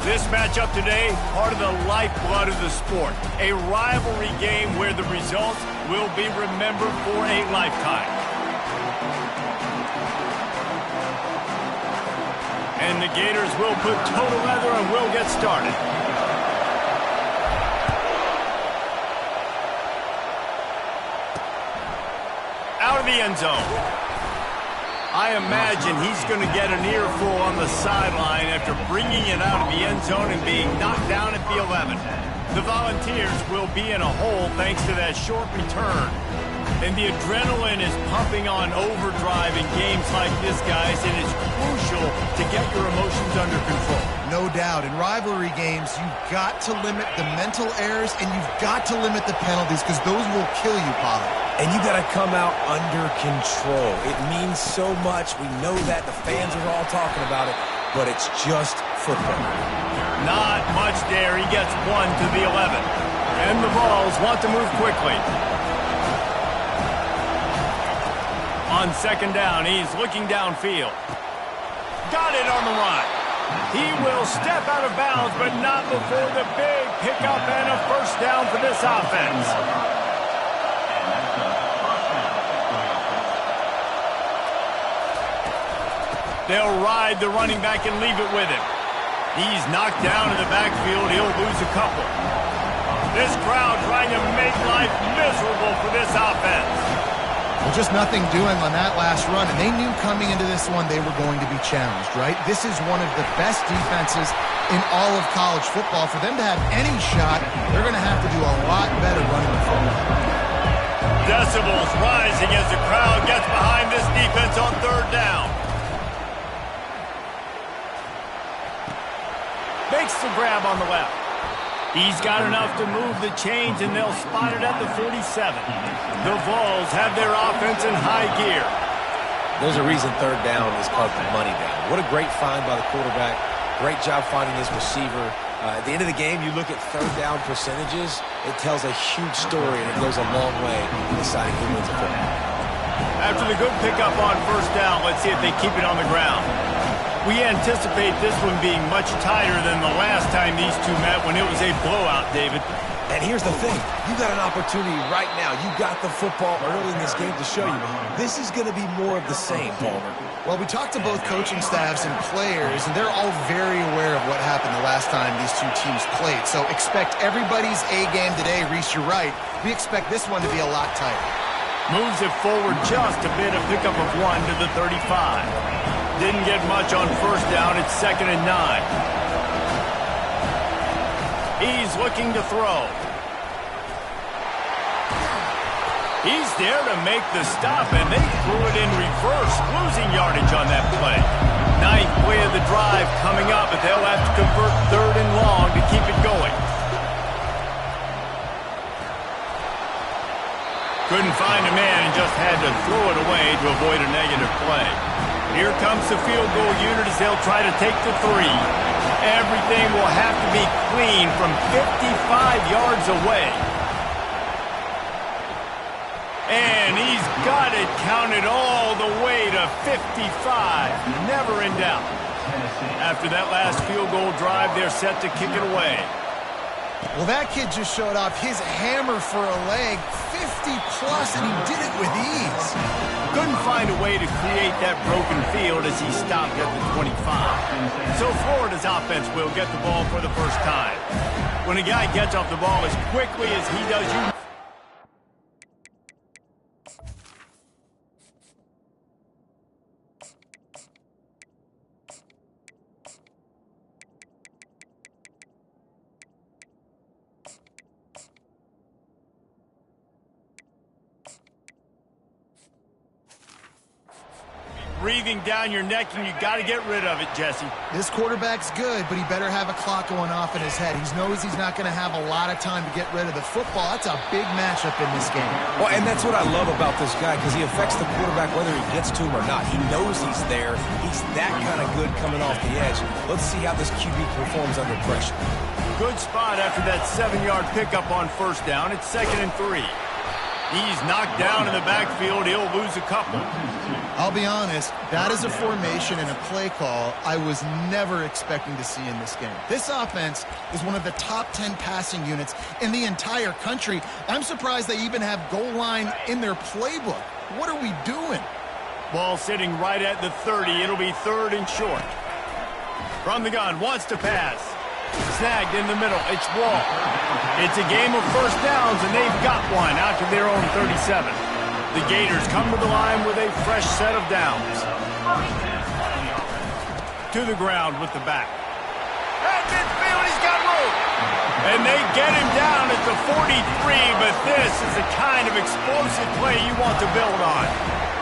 This matchup today, part of the lifeblood of the sport. A rivalry game where the results will be remembered for a lifetime. And the Gators will put total leather and will get started. Out of the end zone. I imagine he's going to get an earful on the sideline after bringing it out of the end zone and being knocked down at the 11. The Volunteers will be in a hole thanks to that short return. And the adrenaline is pumping on overdrive in games like this, guys. It is crucial to get your emotions under control. No doubt. In rivalry games, you've got to limit the mental errors and you've got to limit the penalties because those will kill you, Pollard. And you got to come out under control. It means so much. We know that. The fans are all talking about it, but it's just football. Not much there. He gets one to the 11. And the Vols want to move quickly. On second down, he's looking downfield. Got it on the run. He will step out of bounds, but not before the big pickup and a first down for this offense. They'll ride the running back and leave it with him. He's knocked down in the backfield. He'll lose a couple. This crowd trying to make life miserable for this offense. Well, just nothing doing on that last run, and they knew coming into this one they were going to be challenged, right? This is one of the best defenses in all of college football. For them to have any shot, they're going to have to do a lot better running the football. Decibels rising as the crowd gets behind this defense on third down. Makes the grab on the left. He's got enough to move the chains, and they'll spot it at the 47. The Vols have their offense in high gear. There's a reason third down is called the money down. What a great find by the quarterback. Great job finding his receiver. At the end of the game, you look at third down percentages. It tells a huge story, and it goes a long way in deciding who wins a football. After the good pickup on first down, let's see if they keep it on the ground. We anticipate this one being much tighter than the last time these two met when it was a blowout, David. And here's the thing. You got an opportunity right now. You got the football early in this game to show you. This is going to be more of the same, Palmer. Well, we talked to both coaching staffs and players, and they're all very aware of what happened the last time these two teams played. So expect everybody's A game today. Reese, you're right. We expect this one to be a lot tighter. Moves it forward just a bit, a pickup of 1 to the 35. Didn't get much on first down. It's 2nd and 9. He's looking to throw. He's there to make the stop, and they threw it in reverse, losing yardage on that play. 9th play of the drive coming up, but they'll have to convert 3rd and long to keep it going. Couldn't find a man and just had to throw it away to avoid a negative play. Here comes the field goal unit as they'll try to take the 3. Everything will have to be clean from 55 yards away. And he's got it counted all the way to 55. Never in doubt. After that last field goal drive, they're set to kick it away. Well, that kid just showed off his hammer for a leg, 50-plus, and he did it with ease. Couldn't find a way to create that broken field as he stopped at the 25. So Florida's offense will get the ball for the first time. When a guy gets off the ball as quickly as he does, you... breathing down your neck, and you got to get rid of it, Jesse. This quarterback's good, but he better have a clock going off in his head. He knows he's not going to have a lot of time to get rid of the football. That's a big matchup in this game. Well, and that's what I love about this guy, because he affects the quarterback whether he gets to him or not. He knows he's there. He's that kind of good coming off the edge. Let's see how this QB performs under pressure. Good spot after that 7-yard pickup on first down. It's 2nd and 3. He's knocked down in the backfield. He'll lose a couple. I'll be honest, that is a formation and a play call I was never expecting to see in this game. This offense is one of the top 10 passing units in the entire country. I'm surprised they even have goal line in their playbook. What are we doing? Ball sitting right at the 30. It'll be 3rd and short. From the gun, wants to pass. Snagged in the middle. It's Wall. It's a game of first downs, and they've got one out to their own 37. The Gators come to the line with a fresh set of downs. To the ground with the back. At midfield, he's got room. And they get him down at the 43, but this is the kind of explosive play you want to build on.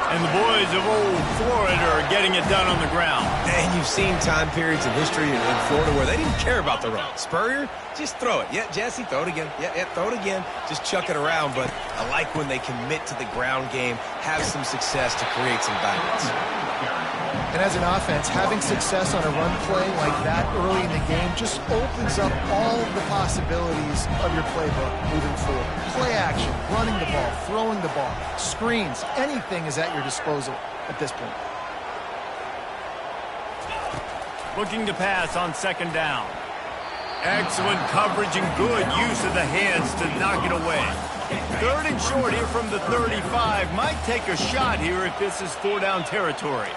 And the boys of old Florida are getting it done on the ground. And you've seen time periods in history in Florida where they didn't care about the run. Spurrier, just throw it. Yeah, Jesse, throw it again. Yeah, throw it again. Just chuck it around. But I like when they commit to the ground game, have some success to create some balance. And as an offense, having success on a run play like that early in the game just opens up all of the possibilities of your playbook moving forward. Play action, running the ball, throwing the ball, screens, anything is at your disposal at this point. Looking to pass on 2nd down. Excellent coverage and good use of the hands to knock it away. 3rd and short here from the 35. Might take a shot here if this is 4-down territory.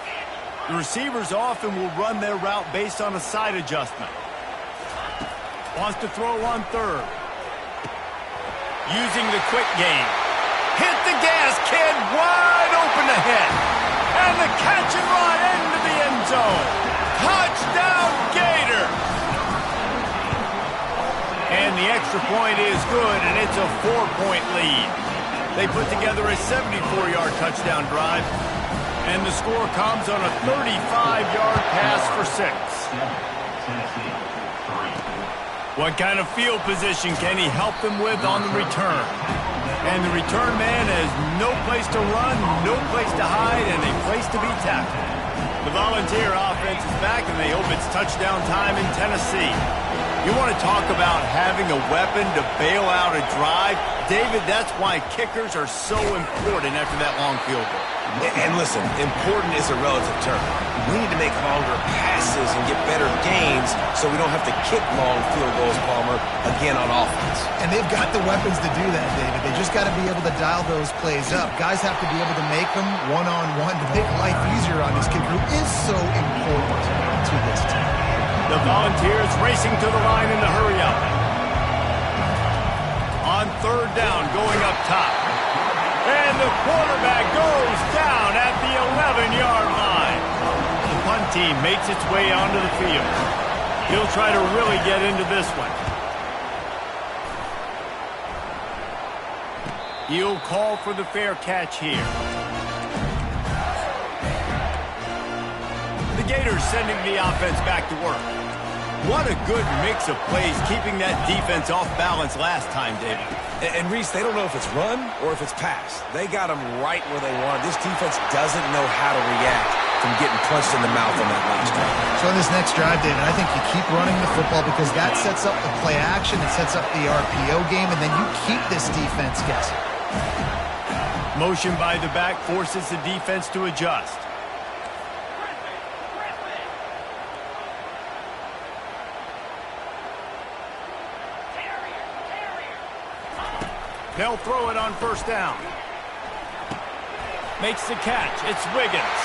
The receivers often will run their route based on a side adjustment. Wants to throw on 3rd. Using the quick game. Hit the gas, kid. Wide open ahead. And the catch and run into the end zone. Touchdown, Gator. And the extra point is good, and it's a 4-point lead. They put together a 74-yard touchdown drive. And the score comes on a 35-yard pass for 6. What kind of field position can he help them with on the return? And the return man has no place to run, no place to hide, and a place to be tackled. The Volunteer offense is back, and they hope it's touchdown time in Tennessee. You want to talk about having a weapon to bail out a drive? David, that's why kickers are so important after that long field goal. And listen, important is a relative term. We need to make longer passes and get better gains so we don't have to kick long field goals, Palmer, again on offense. And they've got the weapons to do that, David. They just got to be able to dial those plays up. Guys have to be able to make them one-on-one to make life easier on this kicker who is so important to this team. The Volunteers racing to the line in the hurry-up. On 3rd down, going up top. And the quarterback goes down at the 11-yard line. The punt team makes its way onto the field. He'll try to really get into this one. He'll call for the fair catch here. The Gators sending the offense back to work. What a good mix of plays, keeping that defense off balance last time, David. And Reese, they don't know if it's run or if it's pass. They got them right where they want. This defense doesn't know how to react from getting punched in the mouth on that last drive. So in this next drive, David, I think you keep running the football because that sets up the play action, it sets up the RPO game, and then you keep this defense guessing. Motion by the back forces the defense to adjust. They'll throw it on 1st down. Makes the catch. It's Wiggins.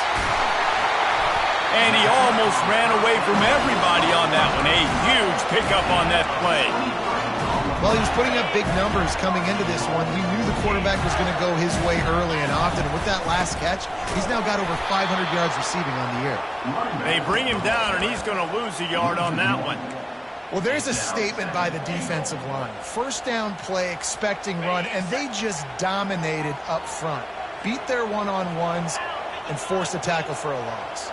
And he almost ran away from everybody on that one. A huge pickup on that play. Well, he was putting up big numbers coming into this one. We knew the quarterback was going to go his way early and often. And with that last catch, he's now got over 500 yards receiving on the year. They bring him down, and he's going to lose a yard on that one. Well, there's a statement by the defensive line. 1st down play, expecting run, and they just dominated up front. Beat their one-on-ones and forced a tackle for a loss.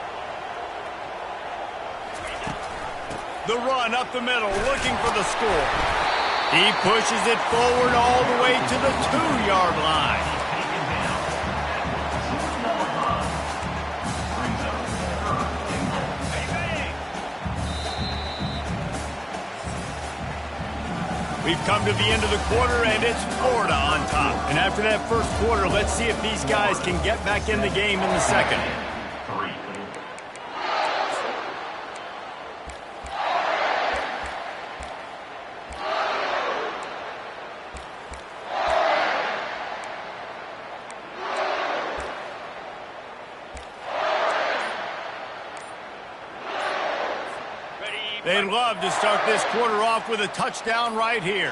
The run up the middle, looking for the score. He pushes it forward all the way to the 2-yard line. We've come to the end of the quarter, and it's Florida on top. And after that first quarter, let's see if these guys can get back in the game in the second. They'd love to start this quarter off with a touchdown right here.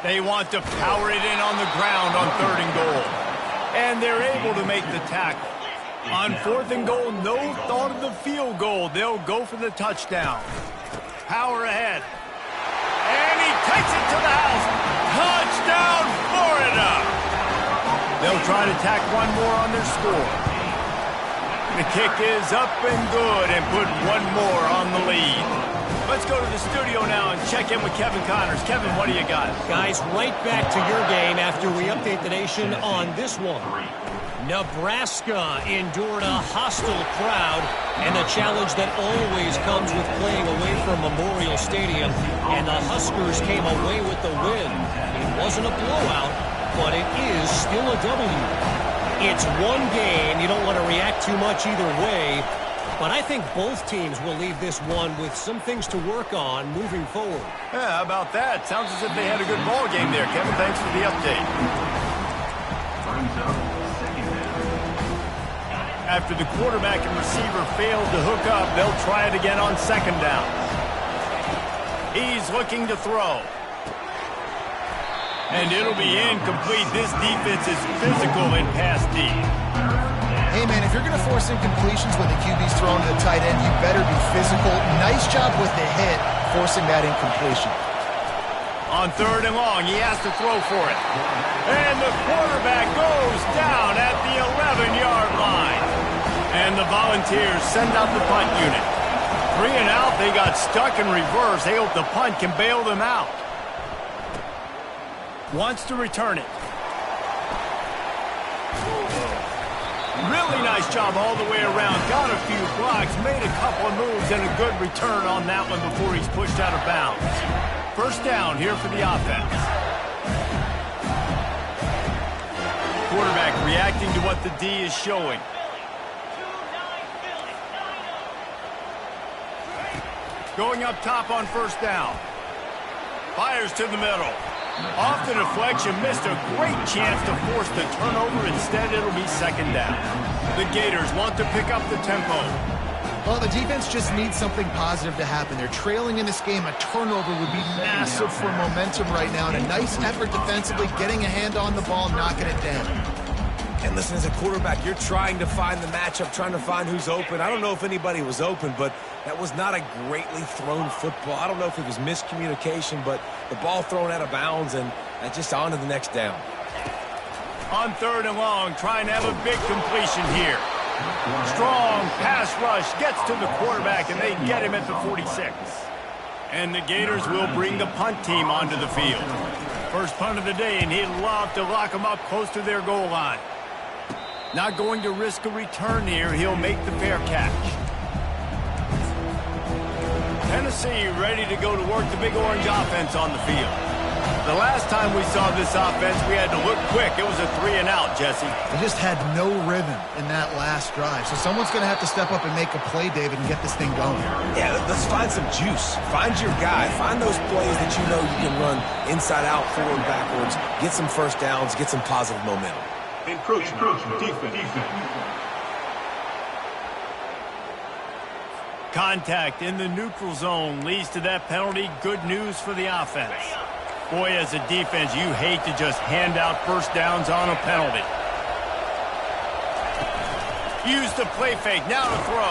They want to power it in on the ground on 3rd and goal. And they're able to make the tackle. On 4th and goal, no thought of the field goal. They'll go for the touchdown. Power ahead. And he takes it to the house. Touchdown, Florida! They'll try to tack one more on their score. The kick is up and good and put one more on the lead. Let's go to the studio now and check in with Kevin Connors. Kevin, what do you got? Guys, right back to your game after we update the nation on this one. Nebraska endured a hostile crowd and the challenge that always comes with playing away from Memorial Stadium, and the Huskers came away with the win. It wasn't a blowout, but it is still a W. It's one game. You don't want to react too much either way, but I think both teams will leave this one with some things to work on moving forward. Yeah, how about that? Sounds as if they had a good ball game there. Kevin, thanks for the update. After the quarterback and receiver failed to hook up, they'll try it again on 2nd down. He's looking to throw. And it'll be incomplete. This defense is physical in pass D. Hey, man, if you're going to force incompletions when the QB's thrown to the tight end, you better be physical. Nice job with the hit, forcing that incompletion. On 3rd and long, he has to throw for it. And the quarterback goes down at the 11-yard line. And the Volunteers send out the punt unit. 3 and out, they got stuck in reverse. They hope the punt can bail them out. Wants to return it. Really nice job all the way around. Got a few blocks, made a couple of moves, and a good return on that one before he's pushed out of bounds. 1st down here for the offense. Quarterback reacting to what the D is showing. Going up top on 1st down. Fires to the middle. Off the deflection, missed a great chance to force the turnover. Instead, it'll be 2nd down. The Gators want to pick up the tempo. Well, the defense just needs something positive to happen. They're trailing in this game. A turnover would be massive for momentum right now. And a nice effort defensively, getting a hand on the ball, knocking it down. And listen, as a quarterback, you're trying to find the matchup, trying to find who's open. I don't know if anybody was open, but that was not a greatly thrown football. I don't know if it was miscommunication, but the ball thrown out of bounds and just on to the next down. On 3rd and long, trying to have a big completion here. Strong pass rush gets to the quarterback, and they get him at the 46. And the Gators will bring the punt team onto the field. First punt of the day, and he'd love to lock them up close to their goal line. Not going to risk a return here. He'll make the fair catch. Tennessee ready to go to work the Big Orange offense on the field. The last time we saw this offense, we had to look quick. It was a 3 and out, Jesse. They just had no rhythm in that last drive. So someone's going to have to step up and make a play, David, and get this thing going. Yeah, let's find some juice. Find your guy. Find those plays that you know you can run inside out, forward, backwards. Get some 1st downs. Get some positive momentum. Encroachment. Defense. Contact in the neutral zone leads to that penalty. Good news for the offense. Boy, as a defense, you hate to just hand out 1st downs on a penalty. Use the play fake, now to throw.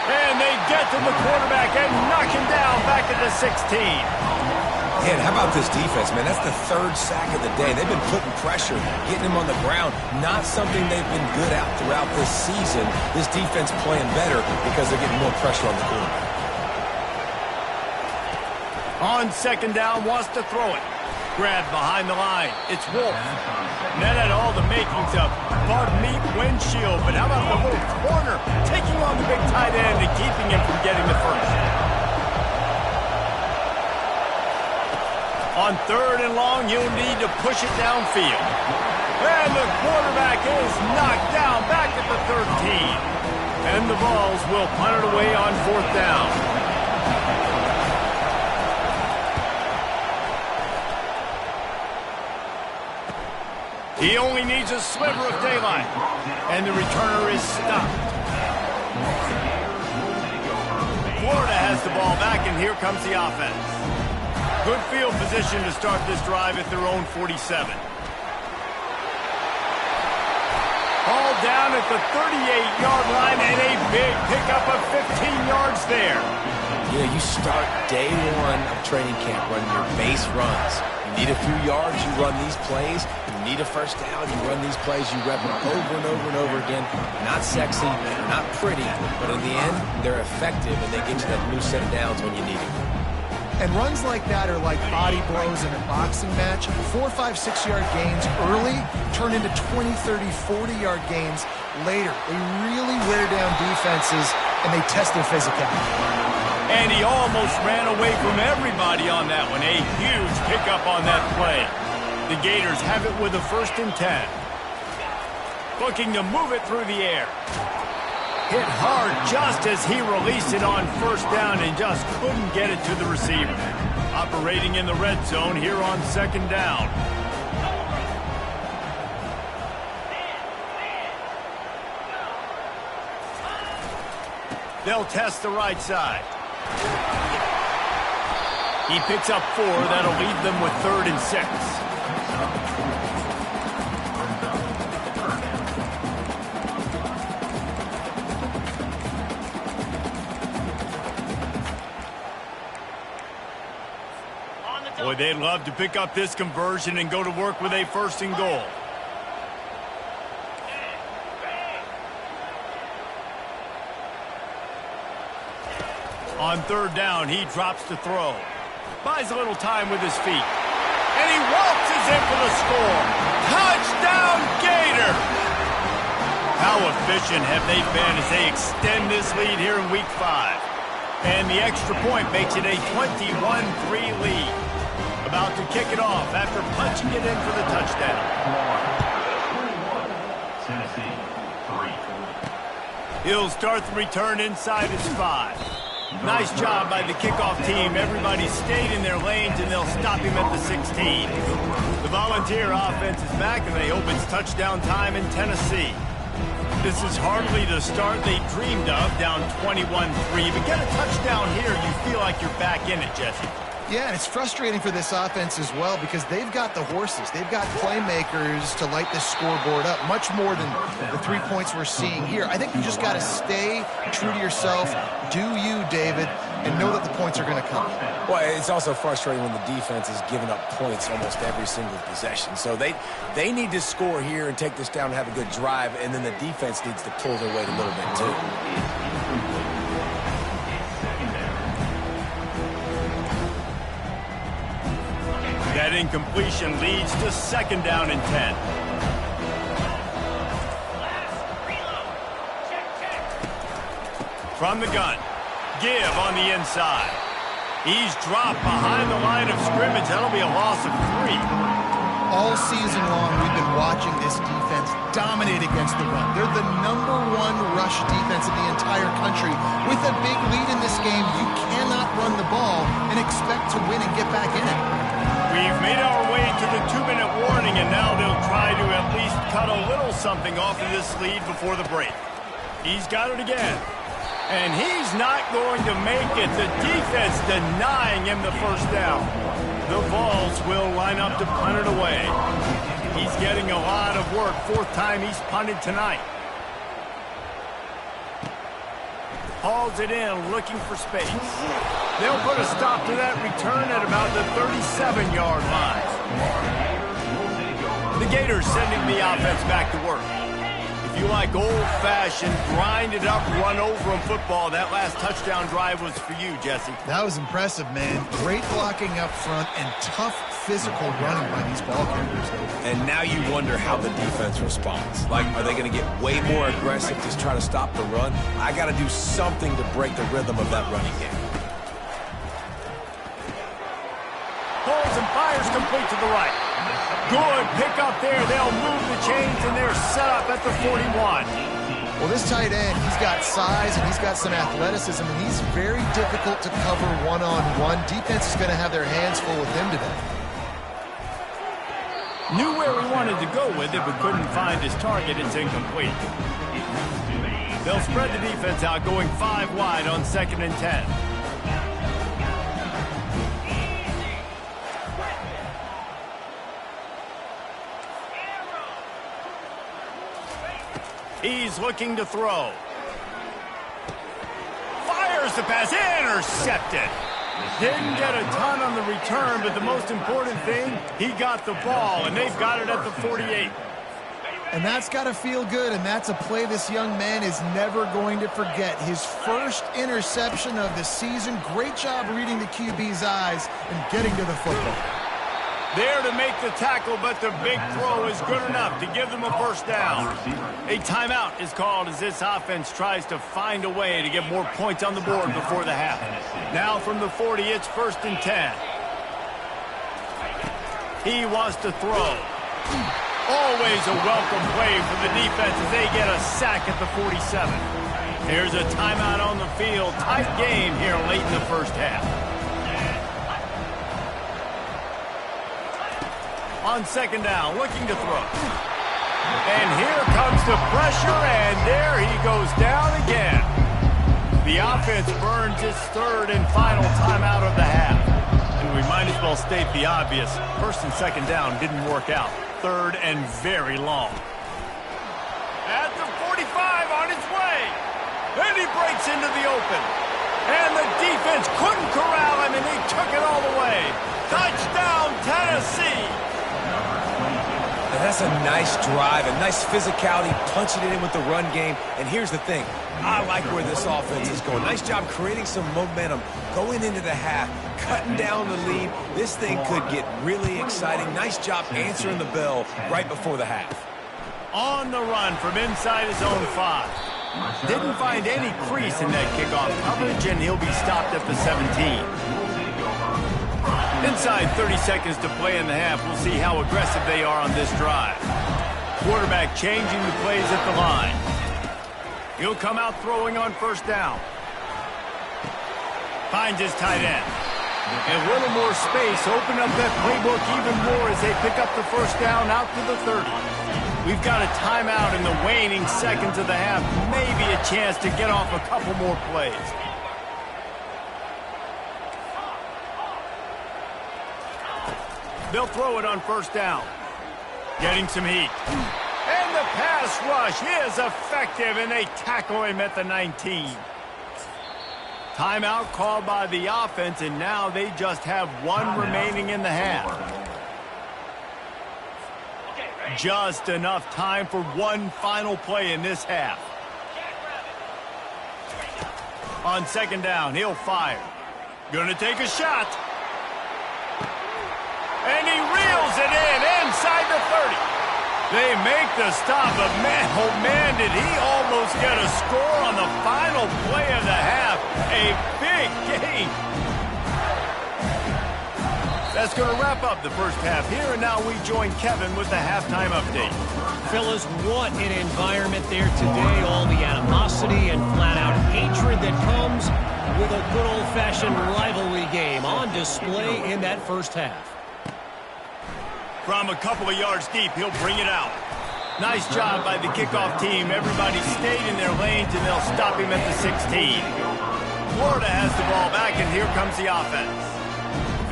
And they get to the quarterback and knock him down back at the 16. Man, how about this defense, man? That's the 3rd sack of the day. They've been putting pressure, getting him on the ground. Not something they've been good at throughout this season. This defense playing better because they're getting more pressure on the quarterback. On 2nd down, wants to throw it. Grab behind the line. It's Wolf. And that had all the makings of Bud Meat windshield. But how about the little corner taking on the big tight end and keeping him from getting the first? On 3rd and long, you'll need to push it downfield. And the quarterback is knocked down back at the 13. And the Vols will punt it away on 4th down. He only needs a sliver of daylight. And the returner is stopped. Florida has the ball back, and here comes the offense. Good field position to start this drive at their own 47. Ball down at the 38-yard line, and a big pickup of 15 yards there. Yeah, you start day one of training camp running your base runs. You need a few yards, you run these plays. You need a first down, you run these plays. You rep them over and over and over again. Not sexy, not pretty, but in the end, they're effective, and they get you that new set of downs when you need it. And runs like that are like body blows in a boxing match. 4, 5, 6-yard gains early turn into 20, 30, 40-yard gains later. They really wear down defenses, and they test their physicality. And he almost ran away from everybody on that one. A huge pickup on that play. The Gators have it with a 1st and 10. Looking to move it through the air. Hit hard just as he released it on 1st down and just couldn't get it to the receiver. Operating in the red zone here on 2nd down. They'll test the right side. He picks up 4. That'll leave them with 3rd and 6. Boy, they'd love to pick up this conversion and go to work with a 1st and goal. On 3rd down, he drops to throw. Buys a little time with his feet. And he waltzes in for the score. Touchdown, Gator! How efficient have they been as they extend this lead here in Week 5? And the extra point makes it a 21-3 lead. About to kick it off after punching it in for the touchdown. He'll start the return inside his 5. Nice job by the kickoff team. Everybody stayed in their lanes, and they'll stop him at the 16. The Volunteer offense is back, and they hope it's touchdown time in Tennessee. This is hardly the start they dreamed of, down 21-3. But get a touchdown here, you feel like you're back in it, Jesse. Yeah, and it's frustrating for this offense as well because they've got the horses. They've got playmakers to light this scoreboard up, much more than the 3 points we're seeing here. I think you just got to stay true to yourself, do you, David, and know that the points are going to come. Well, it's also frustrating when the defense is giving up points almost every single possession. So they need to score here and take this down and have a good drive, and then the defense needs to pull their weight a little bit too. That incompletion leads to 2nd down and 10. From the gun, Give on the inside. He's dropped behind the line of scrimmage. That'll be a loss of 3. All season long, we've been watching this defense dominate against the run. They're the #1 rush defense in the entire country. With a big lead in this game, you cannot run the ball and expect to win and get back in it. We've made our way to the 2-minute warning, and now they'll try to at least cut a little something off of this lead before the break. He's got it again. And he's not going to make it. The defense denying him the 1st down. The Vols will line up to punt it away. He's getting a lot of work. 4th time he's punted tonight. Hauls it in, looking for space. They'll put a stop to that return at about the 37-yard line. The Gators sending the offense back to work. If you like old-fashioned, grind-it-up, run-over-'em football, that last touchdown drive was for you, Jesse. That was impressive, man. Great blocking up front and tough physical running by these ball carriers. And now you wonder how the defense responds. Like, are they going to get way more aggressive to try to stop the run? I got to do something to break the rhythm of that running game. Pulls and Fires complete to the right. Good pickup there. They'll move the chains, and they're set up at the 41. Well, this tight end, he's got size and he's got some athleticism, and he's very difficult to cover one-on-one. Defense is going to have their hands full with him today. Knew where he wanted to go with it, but couldn't find his target. It's incomplete. They'll spread the defense out, going 5 wide on 2nd and 10. He's looking to throw. Fires the pass, intercepted. Didn't get a ton on the return, but the most important thing, he got the ball, and they've got it at the 48. And that's got to feel good, and that's a play this young man is never going to forget. His first interception of the season. Great job reading the QB's eyes and getting to the football. There to make the tackle, but the big throw is good enough to give them a first down. A timeout is called as this offense tries to find a way to get more points on the board before the half. Now from the 40, it's 1st and 10. He wants to throw. Always a welcome play for the defense as they get a sack at the 47. Here's a timeout on the field. Tight game here late in the first half. On 2nd down, looking to throw. And here comes the pressure, and there he goes down again. The offense burns its 3rd and final timeout of the half. And we might as well state the obvious. 1st and 2nd down didn't work out. 3rd and very long. At the 45 on his way. Then he breaks into the open. And the defense couldn't corral him, and he took it all the way. Touchdown, Tennessee. And that's a nice drive, a nice physicality, punching it in with the run game. And here's the thing. I like where this offense is going. Nice job creating some momentum, going into the half, cutting down the lead. This thing could get really exciting. Nice job answering the bell right before the half. On the run from inside his own 5. Didn't find any crease in that kickoff coverage, and he'll be stopped at the 17. Inside 30 seconds to play in the half. We'll see how aggressive they are on this drive. Quarterback changing the plays at the line. He'll come out throwing on 1st down. Finds his tight end. A little more space. Open up that playbook even more as they pick up the 1st down out to the 30. We've got a timeout in the waning seconds of the half. Maybe a chance to get off a couple more plays. They'll throw it on 1st down. Getting some heat. And the pass rush is effective, and they tackle him at the 19. Timeout called by the offense, and now they just have 1 remaining in the half. Just enough time for 1 final play in this half. On 2nd down, he'll fire. Gonna take a shot. And he reels it in inside the 30. They make the stop, but man, oh man, did he almost get a score on the final play of the half. A big game. That's going to wrap up the first half here, and now we join Kevin with the halftime update. Fellas, what an environment there today. All the animosity and flat-out hatred that comes with a good old-fashioned rivalry game on display in that first half. From a couple of yards deep, he'll bring it out. Nice job by the kickoff team. Everybody stayed in their lanes, and they'll stop him at the 16. Florida has the ball back, and here comes the offense.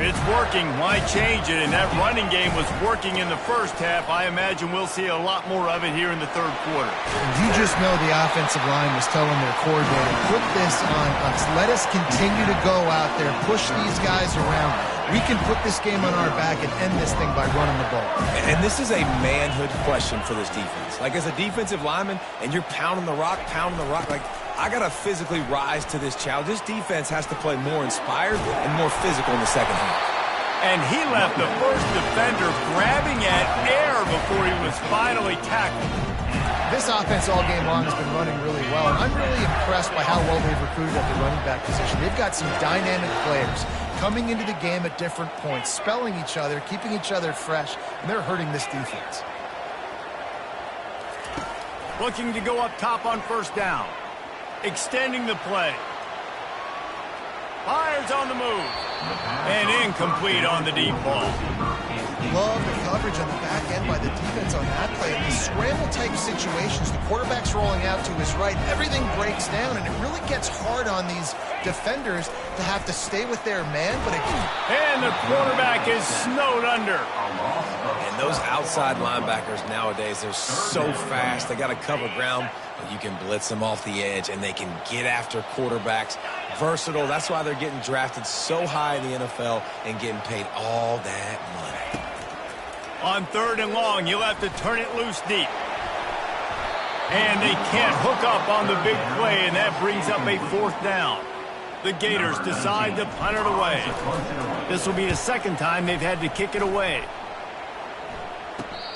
If it's working, why change it? And that running game was working in the first half. I imagine we'll see a lot more of it here in the 3rd quarter. You just know the offensive line was telling their coordinator, put this on us. Let us continue to go out there, push these guys around. We can put this game on our back and end this thing by running the ball. And this is a manhood question for this defense. Like, as a defensive lineman, and you're pounding the rock, like, I got to physically rise to this challenge. This defense has to play more inspired and more physical in the second half. And he left the first defender grabbing at air before he was finally tackled. This offense all game long has been running really well, and I'm really impressed by how well they've recruited at the running back position. They've got some dynamic players coming into the game at different points, spelling each other, keeping each other fresh, and they're hurting this defense. Looking to go up top on first down. Extending the play. Fires on the move. And incomplete on the deep ball. Love the coverage on the back end by the defense on that play. In these scramble-type situations, the quarterback's rolling out to his right. Everything breaks down, and it really gets hard on these defenders to have to stay with their man. But again, and the quarterback is snowed under. And those outside linebackers nowadays, they're so fast. They got to cover ground. You can blitz them off the edge, and they can get after quarterbacks. Versatile. That's why they're getting drafted so high in the NFL and getting paid all that money. On 3rd and long, you'll have to turn it loose deep. And they can't hook up on the big play, and that brings up a 4th down. The Gators decide to punt it away. This will be the 2nd time they've had to kick it away.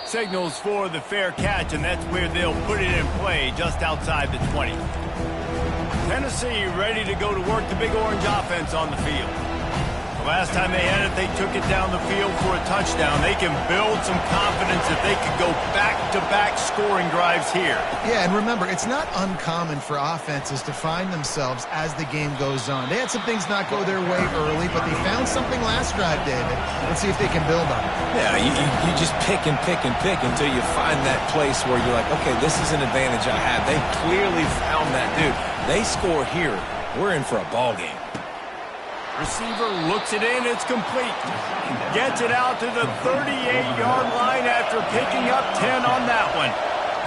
Signals for the fair catch, and that's where they'll put it in play, just outside the 20. Tennessee ready to go to work the Big Orange offense on the field. The last time they had it, they took it down the field for a touchdown. They can build some confidence that they could go back-to-back scoring drives here. Yeah, and remember, it's not uncommon for offenses to find themselves as the game goes on. They had some things not go their way early, but they found something last drive, David. Let's see if they can build on it. Yeah, you just pick and pick and pick until you find that place where you're like, okay, this is an advantage I have. They clearly found that, dude. They score here. We're in for a ball game. Receiver looks it in. It's complete. Gets it out to the 38-yard line after picking up 10 on that one.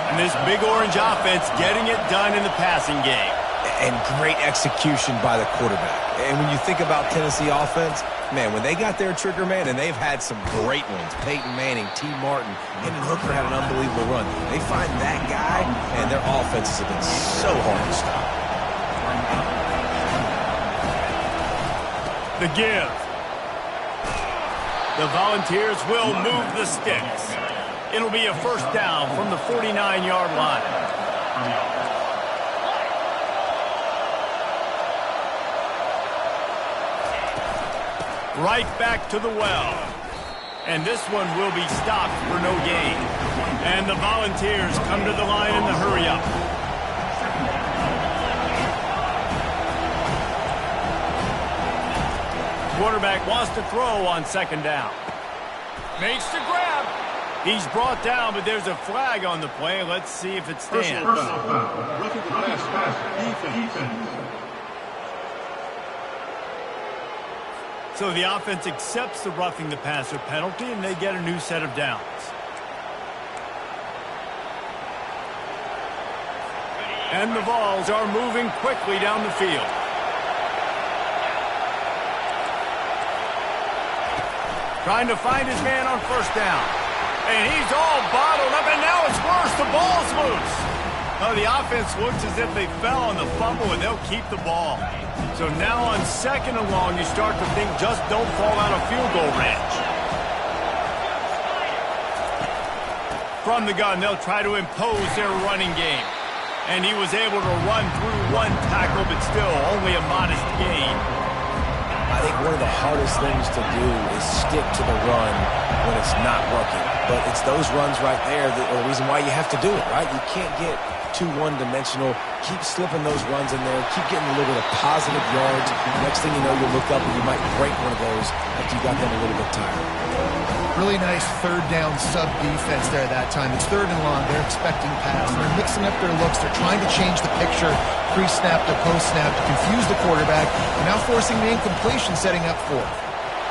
And this Big Orange offense getting it done in the passing game. And great execution by the quarterback. And when you think about Tennessee offense, man, when they got their trigger man, and they've had some great ones, Peyton Manning, T. Martin, Hendon Hooker had an unbelievable run. They find that guy, and their offenses have been so hard to stop. The give. The Volunteers will move the sticks. It'll be a 1st down from the 49-yard line. Right back to the well. And this one will be stopped for no gain. And the Volunteers come to the line in the hurry-up. Quarterback wants to throw on 2nd down. Makes the grab. He's brought down, but there's a flag on the play. Let's see if it stands. Personal foul. Roughing the pass. Defense. So the offense accepts the roughing the passer penalty, and they get a new set of downs. And the Vols are moving quickly down the field. Trying to find his man on 1st down. And he's all bottled up, and now it's worse. The ball's loose. Oh, the offense looks as if they fell on the fumble, and they'll keep the ball. So now on 2nd and long, you start to think just don't fall out of field goal range. From the gun, they'll try to impose their running game. And he was able to run through 1 tackle, but still only a modest gain. I think one of the hardest things to do is stick to the run when it's not working. But it's those runs right there that are the reason why you have to do it, right? You can't get too one-dimensional. Keep slipping those runs in there. Keep getting a little bit of positive yards. Next thing you know, you'll look up and you might break one of those after you got them a little bit tired. Really nice 3rd down sub-defense there that time. It's 3rd and long. They're expecting pass. They're mixing up their looks. They're trying to change the picture pre-snap to post-snap to confuse the quarterback. And now forcing the incompletion, setting up 4th.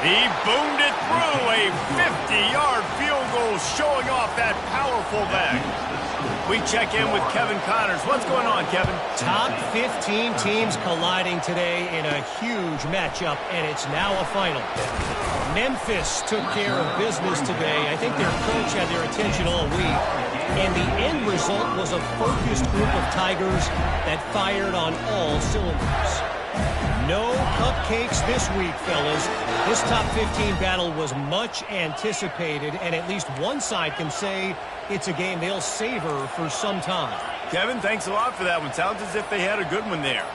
He boomed it through. A 50-yard field goal showing off that powerful leg. We check in with Kevin Connors. What's going on, Kevin? Top 15 teams colliding today in a huge matchup, and it's now a final. Memphis took care of business today. I think their coach had their attention all week. And the end result was a focused group of Tigers that fired on all cylinders. No cupcakes this week, fellas. This top 15 battle was much anticipated, and at least one side can say it's a game they'll savor for some time. Kevin, thanks a lot for that one. Sounds as if they had a good one there.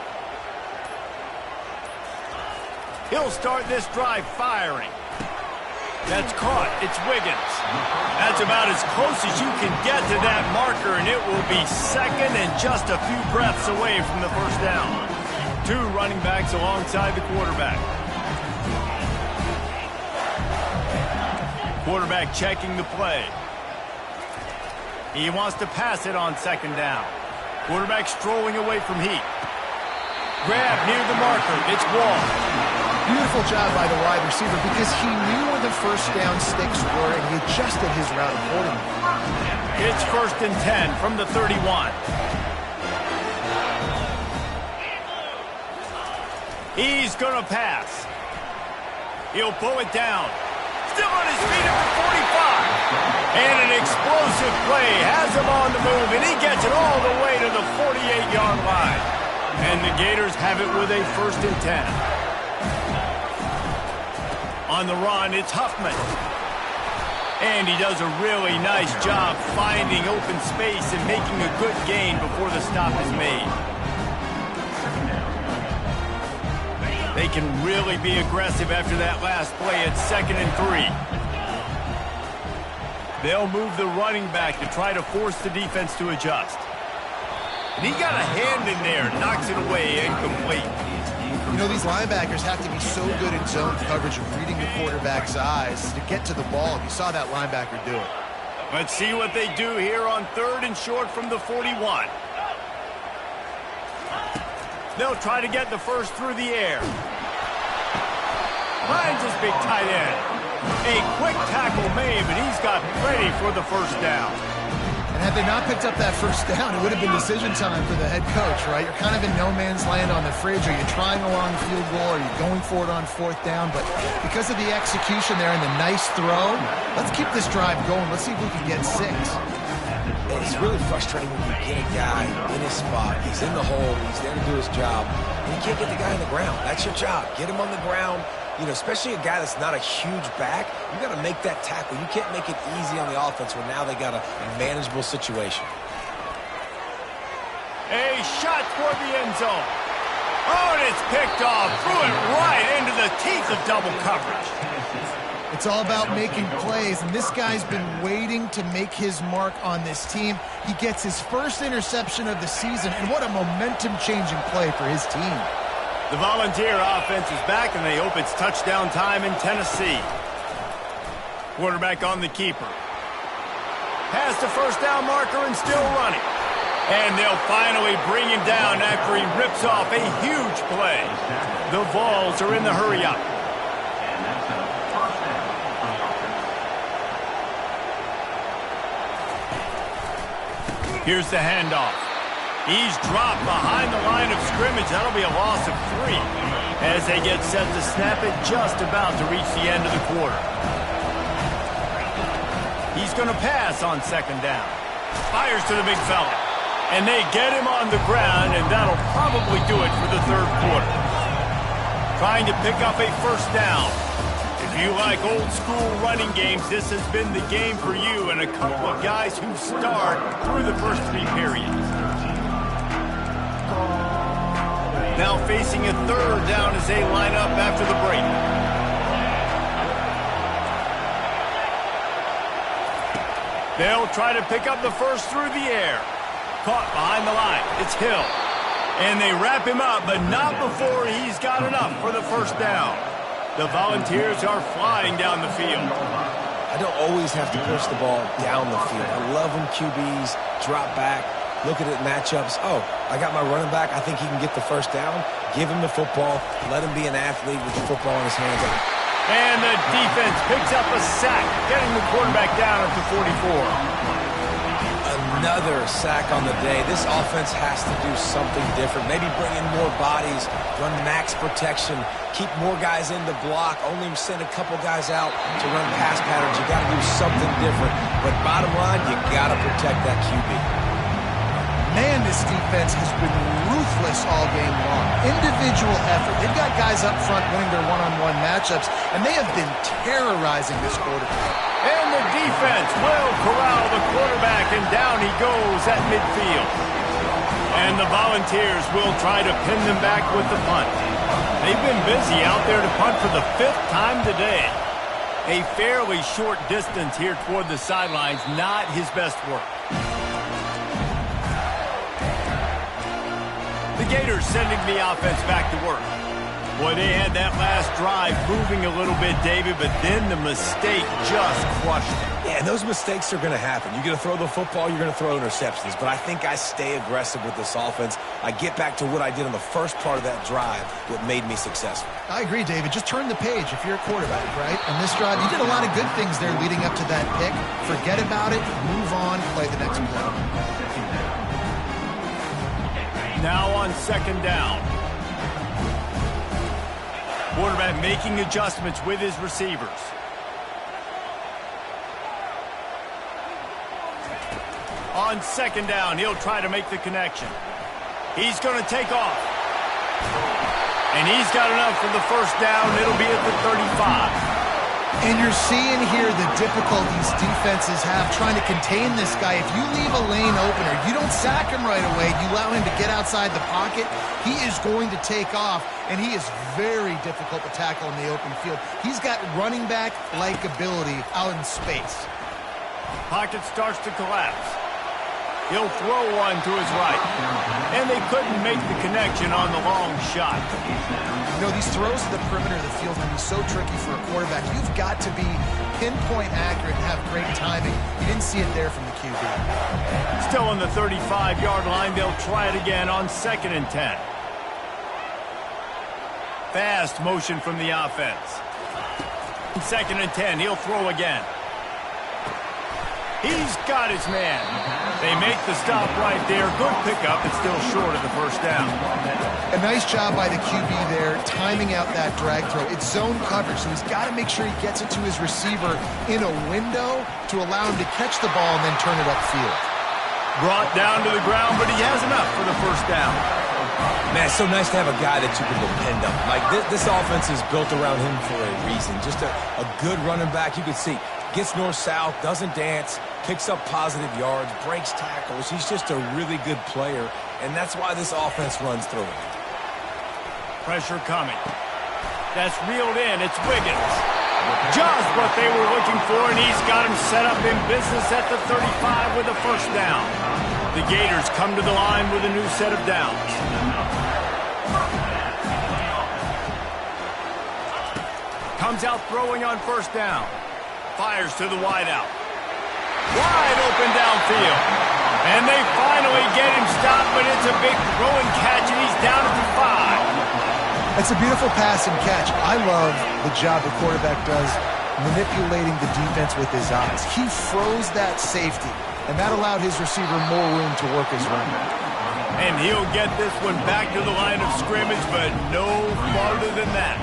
He'll start this drive firing. That's caught. It's Wiggins. That's about as close as you can get to that marker, and it will be second and just a few breaths away from the first down. 2 running backs alongside the quarterback. Quarterback checking the play. He wants to pass it on second down. Quarterback strolling away from heat. Grab near the marker. It's Wall. Beautiful job by the wide receiver because he knew where the first down sticks were and he adjusted his route accordingly. It's 1st and 10 from the 31. He's going to pass. He'll pull it down. Still on his feet at the 45. And an explosive play has him on the move, and he gets it all the way to the 48-yard line. And the Gators have it with a 1st and 10. On the run, it's Huffman. And he does a really nice job finding open space and making a good gain before the stop is made. They can really be aggressive after that last play at 2nd and 3. They'll move the running back to try to force the defense to adjust. And he got a hand in there, knocks it away, incomplete. You know, these linebackers have to be so good in zone coverage of reading the quarterback's eyes to get to the ball. You saw that linebacker do it. Let's see what they do here on 3rd and short from the 41. They'll try to get the first through the air. Finds his big tight end. A quick tackle made, but he's got ready for the first down. And had they not picked up that first down, it would have been decision time for the head coach, right? You're kind of in no man's land on the fridge. Are you trying a long field goal? Are you going for it on 4th down? But because of the execution there and the nice throw, let's keep this drive going. Let's see if we can get 6. It's really frustrating when you get a guy in his spot. He's in the hole. He's there to do his job. And you can't get the guy on the ground. That's your job. Get him on the ground. You know, especially a guy that's not a huge back, you got to make that tackle. You can't make it easy on the offense when now they got a manageable situation. A shot toward the end zone. Oh, and it's picked off. Threw it right into the teeth of double coverage. It's all about making plays, and this guy's been waiting to make his mark on this team. He gets his first interception of the season, and what a momentum-changing play for his team. The Volunteer offense is back, and they hope it's touchdown time in Tennessee. Quarterback on the keeper. Past the first down marker and still running. And they'll finally bring him down after he rips off a huge play. The Vols are in the hurry-up. Here's the handoff. He's dropped behind the line of scrimmage. That'll be a loss of 3 as they get set to snap it just about to reach the end of the quarter. He's going to pass on 2nd down. Fires to the big fella. And they get him on the ground, and that'll probably do it for the 3rd quarter. Trying to pick up a first down. If you like old-school running games, this has been the game for you and a couple of guys who start through the first 3 periods. Now facing a 3rd down as they line up after the break. They'll try to pick up the first through the air. Caught behind the line. It's Hill. And they wrap him up, but not before he's got enough for the first down. The Volunteers are flying down the field. I don't always have to push the ball down the field. I love when QBs drop back, look at it matchups. Oh, I got my running back. I think he can get the first down. Give him the football. Let him be an athlete with the football in his hands. And the defense picks up a sack, getting the quarterback down at the 44. Another sack on the day. This offense has to do something different. Maybe bring in more bodies, run max protection, keep more guys in the block, only send a couple guys out to run pass patterns. You got to do something different. But bottom line, you got to protect that QB. Man, this defense has been ruthless all game long. Individual effort. They've got guys up front winning their one-on-one matchups, and they have been terrorizing this quarterback. And the defense will corral the quarterback, and down he goes at midfield. And the Volunteers will try to pin them back with the punt. They've been busy out there to punt for the 5th time today. A fairly short distance here toward the sidelines, not his best work. The Gators sending the offense back to work. Boy, they had that last drive moving a little bit, David, but then the mistake just crushed them. Yeah, and those mistakes are going to happen. You're going to throw the football, you're going to throw interceptions. But I think I stay aggressive with this offense. I get back to what I did on the first part of that drive, what made me successful. I agree, David. Just turn the page if you're a quarterback, right? On this drive, you did a lot of good things there leading up to that pick. Forget about it, move on, play the next play. Now on 2nd down. Quarterback making adjustments with his receivers. On 2nd down, he'll try to make the connection. He's going to take off. And he's got enough for the 1st down. It'll be at the 35. And you're seeing here the difficulties defenses have trying to contain this guy. If you leave a lane open or you don't sack him right away, you allow him to get outside the pocket, he is going to take off, and he is very difficult to tackle in the open field. He's got running back-like ability out in space. Pocket starts to collapse. He'll throw one to his right. And they couldn't make the connection on the long shot. You know, these throws to the perimeter of the field can be so tricky for a quarterback. You've got to be pinpoint accurate and have great timing. You didn't see it there from the QB. Still on the 35-yard line. They'll try it again on 2nd and 10. Fast motion from the offense. 2nd and 10. He'll throw again. He's got his man. They make the stop right there. Good pickup. It's still short of the 1st down. A nice job by the QB there, timing out that drag throw. It's zone coverage, so he's got to make sure he gets it to his receiver in a window to allow him to catch the ball and then turn it upfield. Brought down to the ground, but he has enough for the 1st down. Man, it's so nice to have a guy that you can depend on. Like, this offense is built around him for a reason. Just a good running back. You can see, gets north-south, doesn't dance, picks up positive yards, breaks tackles. He's just a really good player, and that's why this offense runs through him. Pressure coming. That's reeled in. It's Wiggins. Just what they were looking for, and he's got him set up in business at the 35 with the 1st down. The Gators come to the line with a new set of downs. Comes out throwing on 1st down. Fires to the wideout. Wide open downfield. And they finally get him stopped, but it's a big throw and catch, and he's down at the 5. It's a beautiful pass and catch. I love the job the quarterback does manipulating the defense with his eyes. He froze that safety, and that allowed his receiver more room to work his run. And he'll get this one back to the line of scrimmage, but no farther than that.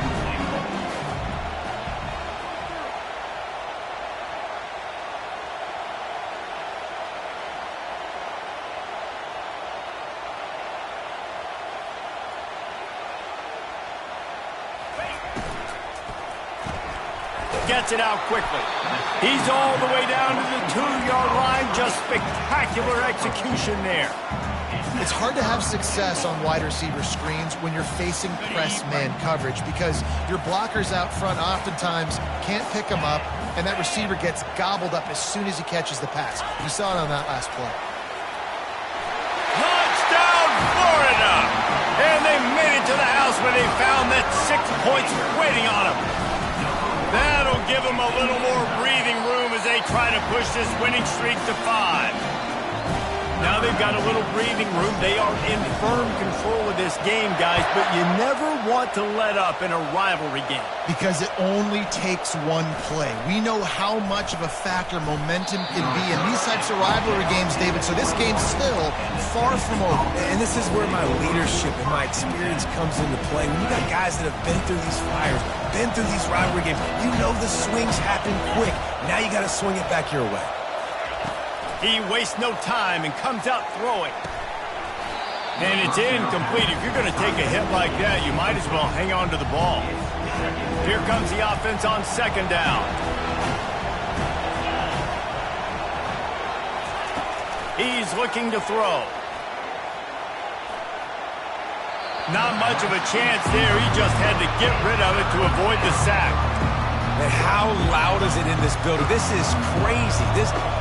Gets it out quickly. He's all the way down to the 2-yard line. Just spectacular execution there. It's hard to have success on wide receiver screens when you're facing press man coverage because your blockers out front oftentimes can't pick them up, and that receiver gets gobbled up as soon as he catches the pass. You saw it on that last play. Touchdown, Florida! And they made it to the house when they found that 6 points waiting on them. That'll give them a little more breathing room as they try to push this winning streak to 5. Now they've got a little breathing room. They are in firm control of this game, guys, but you never want to let up in a rivalry game. Because it only takes one play. We know how much of a factor momentum can be in these types of rivalry games, David, so this game's still far from over. And this is where my leadership and my experience comes into play. When you got guys that have been through these fires, been through these rivalry games, you know the swings happen quick. Now you got to swing it back your way. He wastes no time and comes out throwing. And it's incomplete. If you're going to take a hit like that, you might as well hang on to the ball. Here comes the offense on 2nd down. He's looking to throw. Not much of a chance there. He just had to get rid of it to avoid the sack. And how loud is it in this building? This is crazy.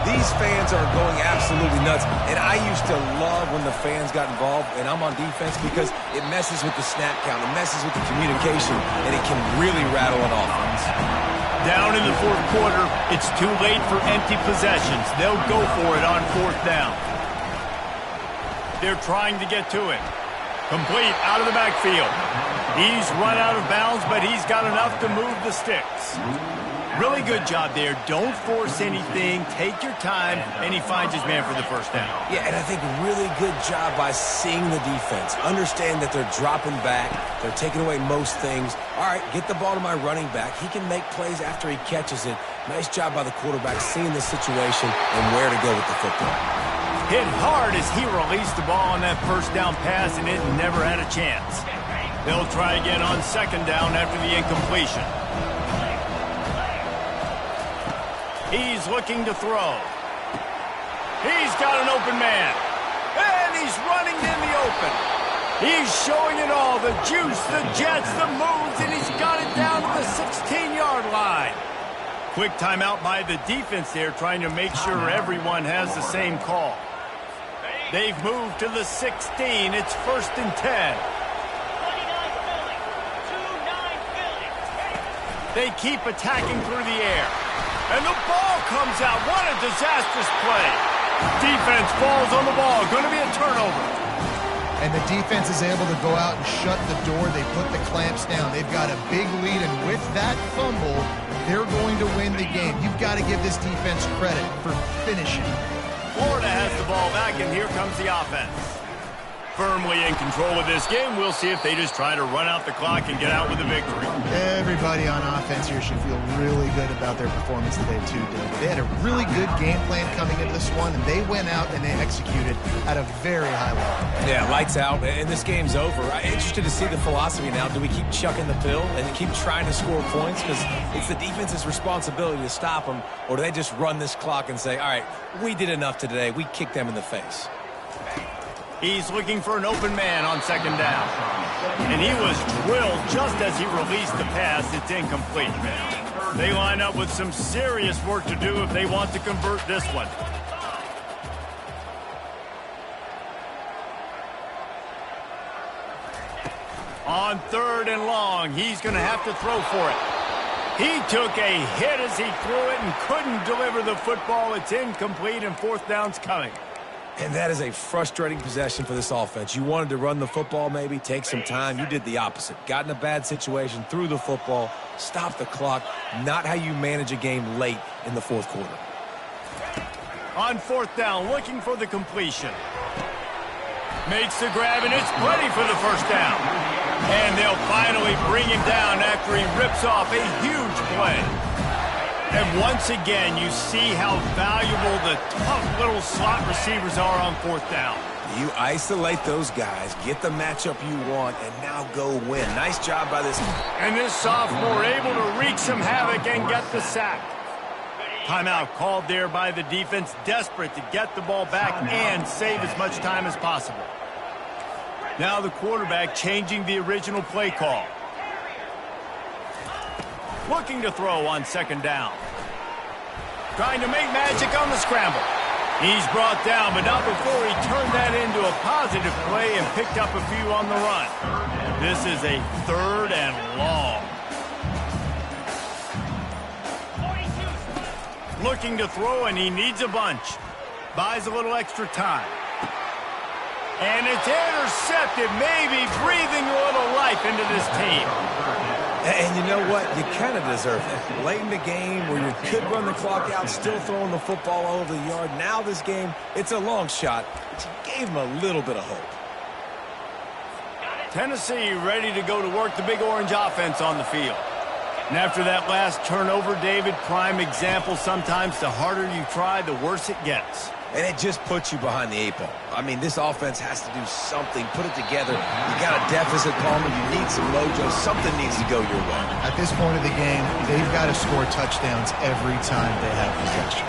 These fans are going absolutely nuts. And I used to love when the fans got involved, and I'm on defense, because it messes with the snap count. It messes with the communication, and it can really rattle an offense. Down in the fourth quarter, it's too late for empty possessions. They'll go for it on fourth down. They're trying to get to it. Complete out of the backfield. He's run out of bounds, but he's got enough to move the sticks. Really good job there. Don't force anything. Take your time, and he finds his man for the first down. Yeah, and I think really good job by seeing the defense. Understand that they're dropping back. They're taking away most things. All right, get the ball to my running back. He can make plays after he catches it. Nice job by the quarterback seeing the situation and where to go with the football. Hit hard as he released the ball on that first down pass, and it never had a chance. They'll try again on second down after the incompletion. He's looking to throw. He's got an open man. And he's running in the open. He's showing it all. The juice, the jets, the moves, and he's got it down to the 16-yard line. Quick timeout by the defense there, trying to make sure everyone has the same call. They've moved to the 16. It's 1st and 10. They keep attacking through the air. And the ball comes out. What a disastrous play. Defense falls on the ball. Going to be a turnover. And the defense is able to go out and shut the door. They put the clamps down. They've got a big lead, and with that fumble, they're going to win the game. You've got to give this defense credit for finishing. Florida has the ball back, and here comes the offense. Firmly in control of this game. We'll see if they just try to run out the clock and get out with a victory. Everybody on offense here should feel really good about their performance today, too, David. They had a really good game plan coming into this one, and they went out and they executed at a very high level. Yeah, lights out, and this game's over. I'm interested to see the philosophy now. Do we keep chucking the pill and keep trying to score points? Because it's the defense's responsibility to stop them, or do they just run this clock and say, all right, we did enough today. We kicked them in the face. He's looking for an open man on second down. And he was drilled just as he released the pass. It's incomplete. They line up with some serious work to do if they want to convert this one. On 3rd and long, he's going to have to throw for it. He took a hit as he threw it and couldn't deliver the football. It's incomplete, and 4th down's coming. And that is a frustrating possession for this offense. You wanted to run the football, maybe take some time. You did the opposite. Got in a bad situation, threw the football, stopped the clock. Not how you manage a game late in the fourth quarter. On 4th down, looking for the completion. Makes the grab, and it's plenty for the first down. And they'll finally bring him down after he rips off a huge play. And once again, you see how valuable the tough little slot receivers are on 4th down. You isolate those guys, get the matchup you want, and now go win. Nice job by this. And this sophomore able to wreak some havoc and get the sack. Timeout called there by the defense, desperate to get the ball back and save as much time as possible. Now the quarterback changing the original play call. Looking to throw on second down. Trying to make magic on the scramble. He's brought down, but not before he turned that into a positive play and picked up a few on the run. This is a 3rd and long. Looking to throw, and he needs a bunch. Buys a little extra time. And it's intercepted, maybe breathing a little life into this team. And you know what? You kind of deserve it. Late in the game where you could run the clock out, still throwing the football all over the yard. Now this game, it's a long shot, but you gave him a little bit of hope. Tennessee ready to go to work the Big Orange offense on the field. And after that last turnover, David, prime example, sometimes the harder you try, the worse it gets. And it just puts you behind the 8 ball. I mean, this offense has to do something, put it together. You got a deficit, Palmer. You need some mojo. Something needs to go your way. At this point of the game, they've got to score touchdowns every time they have possession.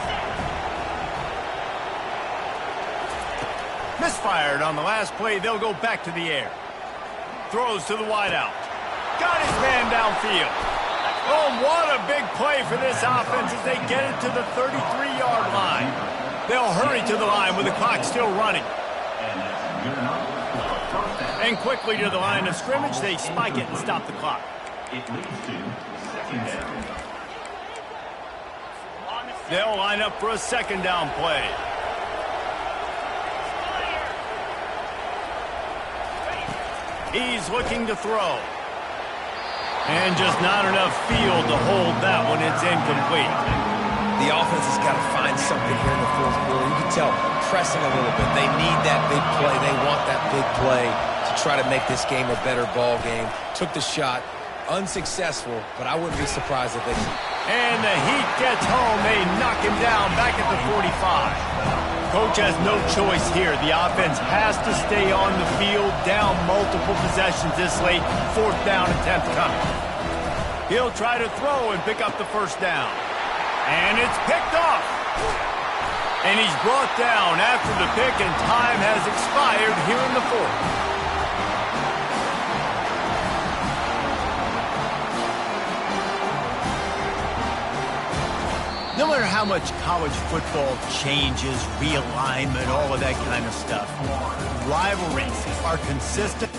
Misfired on the last play. They'll go back to the air. Throws to the wideout. Got his man downfield. Oh, what a big play for this offense as they get it to the 33-yard line. They'll hurry to the line with the clock still running. And quickly to the line of scrimmage, they spike it and stop the clock. It leads to second down. They'll line up for a second down play. He's looking to throw. And just not enough field to hold that one. It's incomplete. The offense has got to find something here in the fourth quarter. You can tell, pressing a little bit. They need that big play. They want that big play to try to make this game a better ball game. Took the shot. Unsuccessful, but I wouldn't be surprised if they... And the heat gets home. They knock him down back at the 45. Coach has no choice here. The offense has to stay on the field, down multiple possessions this late. Fourth down attempt coming. He'll try to throw and pick up the first down. And it's picked off. And he's brought down after the pick, and time has expired here in the fourth. No matter how much college football changes, realignment, all of that kind of stuff, rivalries are consistent.